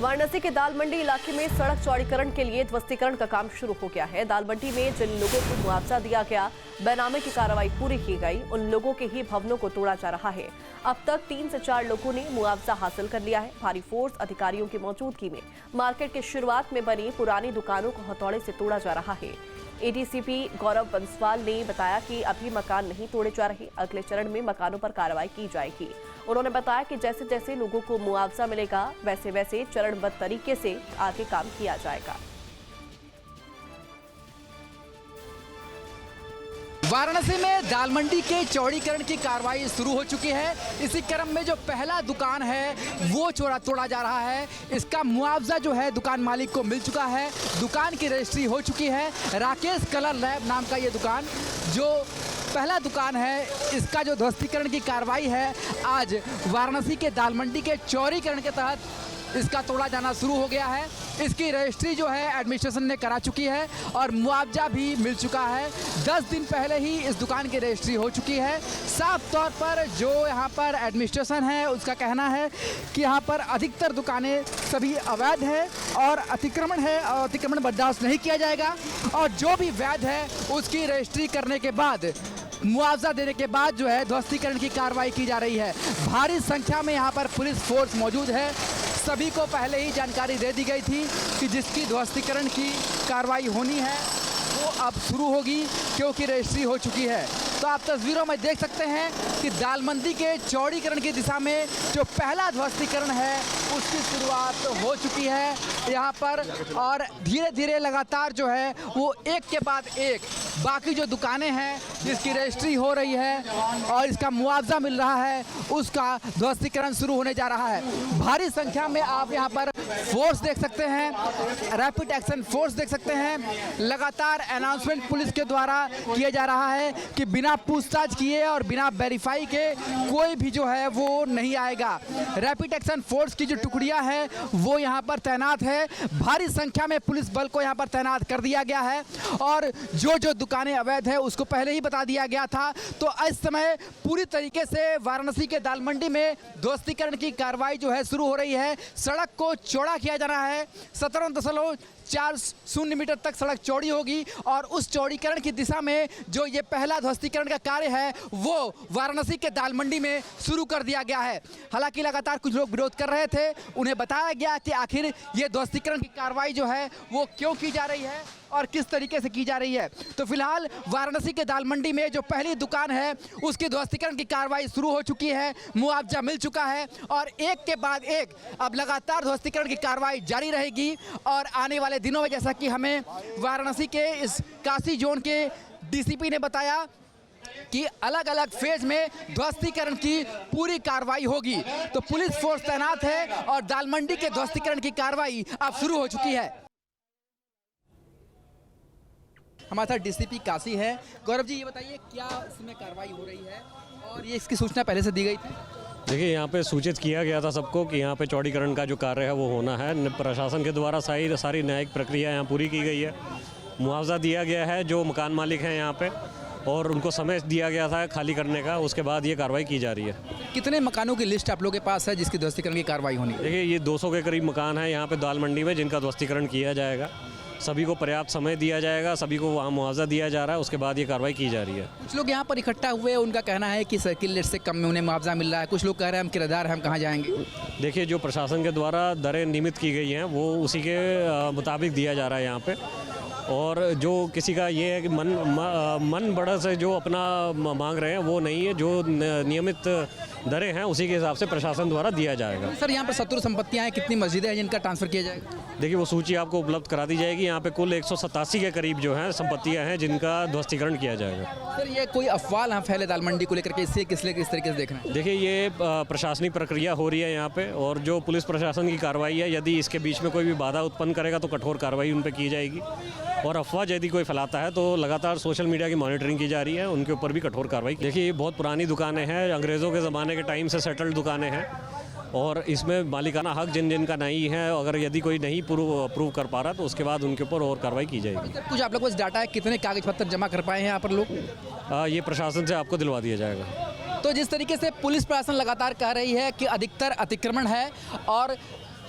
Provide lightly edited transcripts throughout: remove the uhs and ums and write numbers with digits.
वाराणसी के दाल मंडी इलाके में सड़क चौड़ीकरण के लिए ध्वस्तीकरण का काम शुरू हो गया है। दाल मंडी में जिन लोगों को मुआवजा दिया गया, बेनामे की कार्रवाई पूरी की गई, उन लोगों के ही भवनों को तोड़ा जा रहा है। अब तक 3 से 4 लोगों ने मुआवजा हासिल कर लिया है। भारी फोर्स अधिकारियों की मौजूदगी में मार्केट के शुरुआत में बनी पुरानी दुकानों को हथौड़े से तोड़ा जा रहा है। एडीसीपी गौरव बंसवाल ने बताया कि अभी मकान नहीं तोड़े जा रहे, अगले चरण में मकानों पर कार्रवाई की जाएगी। उन्होंने बताया कि जैसे जैसे लोगों को मुआवजा मिलेगा, वैसे वैसे चरणबद्ध तरीके से आगे काम किया जाएगा। वाराणसी में दाल मंडी के चौड़ीकरण की कार्रवाई शुरू हो चुकी है। इसी क्रम में जो पहला दुकान है वो तोड़ा जा रहा है। इसका मुआवजा जो है दुकान मालिक को मिल चुका है। दुकान की रजिस्ट्री हो चुकी है। राकेश कलर लैब नाम का ये दुकान, जो पहला दुकान है, इसका जो ध्वस्तीकरण की कार्रवाई है आज वाराणसी के दाल मंडी के चौड़ीकरण के तहत इसका तोड़ा जाना शुरू हो गया है। इसकी रजिस्ट्री जो है एडमिनिस्ट्रेशन ने करा चुकी है और मुआवजा भी मिल चुका है। 10 दिन पहले ही इस दुकान की रजिस्ट्री हो चुकी है। साफ तौर पर जो यहाँ पर एडमिनिस्ट्रेशन है उसका कहना है कि यहाँ पर अधिकतर दुकानें सभी अवैध है और अतिक्रमण है और अतिक्रमण बर्दाश्त नहीं किया जाएगा, और जो भी वैध है उसकी रजिस्ट्री करने के बाद, मुआवजा देने के बाद जो है ध्वस्तीकरण की कार्रवाई की जा रही है। भारी संख्या में यहाँ पर पुलिस फोर्स मौजूद है। सभी को पहले ही जानकारी दे दी गई थी कि जिसकी ध्वस्तीकरण की कार्रवाई होनी है वो अब शुरू होगी, क्योंकि रजिस्ट्री हो चुकी है। तो आप तस्वीरों में देख सकते हैं कि दाल मंडी के चौड़ीकरण की दिशा में जो पहला ध्वस्तीकरण है उसकी शुरुआत हो चुकी है यहाँ पर, और धीरे धीरे लगातार जो है वो एक के बाद एक बाकी जो दुकानें हैं जिसकी रजिस्ट्री हो रही है और इसका मुआवजा मिल रहा है उसका ध्वस्तीकरण शुरू होने जा रहा है। भारी संख्या में आप यहाँ पर फोर्स देख सकते हैं, रैपिड एक्शन फोर्स देख सकते हैं। लगातार अनाउंसमेंट पुलिस के द्वारा किया जा रहा है कि बिना पूछताछ किए और बिना वेरीफाई के कोई भी जो है वो नहीं आएगा। रैपिड एक्शन फोर्स की जो टुकड़ियां हैं वो यहाँ पर तैनात है। भारी संख्या में पुलिस बल को यहाँ पर तैनात कर दिया गया है और जो दुकानें अवैध है उसको पहले ही बता दिया गया था। तो इस समय पूरी तरीके से वाराणसी के दाल मंडी में ध्वस्तीकरण की कार्रवाई जो है शुरू हो रही है। सड़क को चौड़ा किया जा रहा है। 17.40 मीटर तक सड़क चौड़ी होगी और उस चौड़ीकरण की दिशा में जो ये पहला ध्वस्तीकरण का कार्य है वो वाराणसी के दाल मंडी में शुरू कर दिया गया है। हालांकि लगातार कुछ लोग विरोध कर रहे थे, उन्हें बताया गया कि आखिर ये ध्वस्तीकरण की कार्रवाई जो है वो क्यों की जा रही है और किस तरीके से की जा रही है। तो फिलहाल वाराणसी के दाल मंडी में जो पहली दुकान है उसकी ध्वस्तीकरण की कार्रवाई शुरू हो चुकी है। मुआवजा मिल चुका है और एक के बाद एक अब लगातार ध्वस्तीकरण की कार्रवाई जारी रहेगी। और आने वाले दिनों में, जैसा कि हमें वाराणसी के इस काशी जोन के डीसीपी ने बताया कि अलग अलग फेज में ध्वस्तीकरण की पूरी कार्रवाई होगी। तो पुलिस फोर्स तैनात है और दाल मंडी के ध्वस्तीकरण की कार्रवाई अब शुरू हो चुकी है। हमारे साथ डीसीपी काशी है। गौरव जी, ये बताइए क्या इसमें कार्रवाई हो रही है और ये इसकी सूचना पहले से दी गई थी? देखिए, यहाँ पे सूचित किया गया था सबको कि यहाँ पे चौड़ीकरण का जो कार्य है वो होना है। प्रशासन के द्वारा सारी न्यायिक प्रक्रिया यहाँ पूरी की गई है। मुआवजा दिया गया है जो मकान मालिक हैं यहाँ पे, और उनको समय दिया गया था खाली करने का। उसके बाद ये कार्रवाई की जा रही है। कितने मकानों की लिस्ट आप लोगों के पास है जिसकी ध्वस्तीकरण की कार्रवाई होनी है? देखिए, ये 200 के करीब मकान है यहाँ पे दाल मंडी में जिनका ध्वस्तीकरण किया जाएगा। सभी को पर्याप्त समय दिया जाएगा, सभी को वहाँ मुआवजा दिया जा रहा है। उसके बाद ये कार्रवाई की जा रही है। कुछ लोग यहाँ पर इकट्ठा हुए, उनका कहना है कि सर्किल रेट से कम में उन्हें मुआवजा मिल रहा है। कुछ लोग कह रहे हैं हम किराएदार हैं, हम कहाँ जाएंगे? देखिए, जो प्रशासन के द्वारा दरें नियमित की गई हैं वो उसी के मुताबिक दिया जा रहा है यहाँ पे। और जो किसी का ये है कि मन बढ़ा से जो अपना मांग रहे हैं वो नहीं है। जो नियमित दरें हैं उसी के हिसाब से प्रशासन द्वारा दिया जाएगा। सर, यहाँ पर शत्रु संपत्तियाँ हैं, कितनी मस्जिदें हैं जिनका ट्रांसफ़र किया जाएगा? देखिए, वो सूची आपको उपलब्ध करा दी जाएगी। यहाँ पे कुल 187 के करीब जो हैं संपत्तियाँ हैं जिनका ध्वस्तीकरण किया जाएगा। सर, ये कोई अफवाह ना फैले दाल मंडी को लेकर के, इससे किस तरीके से देखना है? देखिए, ये प्रशासनिक प्रक्रिया हो रही है यहाँ पे, और जो पुलिस प्रशासन की कार्रवाई है, यदि इसके बीच में कोई भी बाधा उत्पन्न करेगा तो कठोर कार्रवाई उन पर की जाएगी। और अफवाह यदि कोई फैलाता है तो लगातार सोशल मीडिया की मॉनिटरिंग की जा रही है, उनके ऊपर भी कठोर कार्रवाई। देखिए, ये बहुत पुरानी दुकानें हैं, अंग्रेज़ों के ज़माने के टाइम से सेटल्ड दुकानें हैं, और इसमें मालिकाना हक जिन का नहीं है, अगर यदि कोई नहीं प्रूव कर पा रहा तो उसके बाद उनके ऊपर और कार्रवाई की जाएगी। कुछ आप लोग को डाटा है कितने कागज पत्र जमा कर पाए हैं यहाँ पर लोग? ये प्रशासन से आपको दिलवा दिया जाएगा। तो जिस तरीके से पुलिस प्रशासन लगातार कह रही है कि अधिकतर अतिक्रमण है और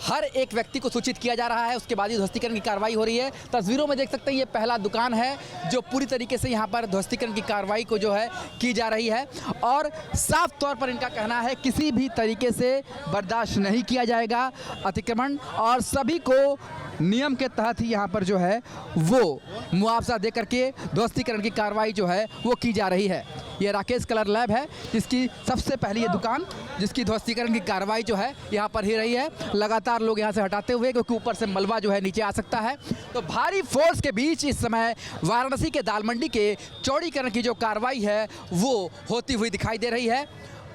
हर एक व्यक्ति को सूचित किया जा रहा है, उसके बाद ही ध्वस्तीकरण की कार्रवाई हो रही है। तस्वीरों में देख सकते हैं ये पहला दुकान है जो पूरी तरीके से यहाँ पर ध्वस्तीकरण की कार्रवाई को जो है की जा रही है और साफ तौर पर इनका कहना है किसी भी तरीके से बर्दाश्त नहीं किया जाएगा अतिक्रमण और सभी को नियम के तहत ही यहाँ पर जो है वो मुआवजा दे करके ध्वस्तीकरण की कार्रवाई जो है वो की जा रही है। ये राकेश कलर लैब है जिसकी सबसे पहली ये दुकान जिसकी ध्वस्तीकरण की कार्रवाई जो है यहाँ पर ही रही है। लगातार लोग यहाँ से हटाते हुए क्योंकि ऊपर से मलबा जो है नीचे आ सकता है। तो भारी फोर्स के बीच इस समय वाराणसी के दाल मंडी के चौड़ीकरण की जो कार्रवाई है वो होती हुई दिखाई दे रही है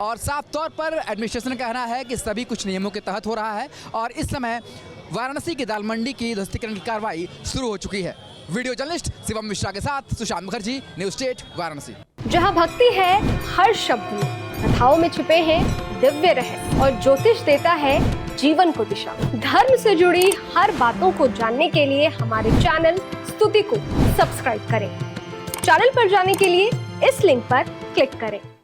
और साफ तौर पर एडमिनिस्ट्रेशन का कहना है कि सभी कुछ नियमों के तहत हो रहा है और इस समय वाराणसी की दाल मंडी की ध्वस्तीकरण की कार्रवाई शुरू हो चुकी है। वीडियो जर्नलिस्ट शिवम मिश्रा के साथ सुशांत मुखर्जी, न्यूज स्टेट वाराणसी। जहां भक्ति है हर शब्द में, कथाओं में छुपे हैं दिव्य रहस्य और ज्योतिष देता है जीवन को दिशा। धर्म से जुड़ी हर बातों को जानने के लिए हमारे चैनल स्तुति को सब्सक्राइब करें। चैनल पर जाने के लिए इस लिंक पर क्लिक करें।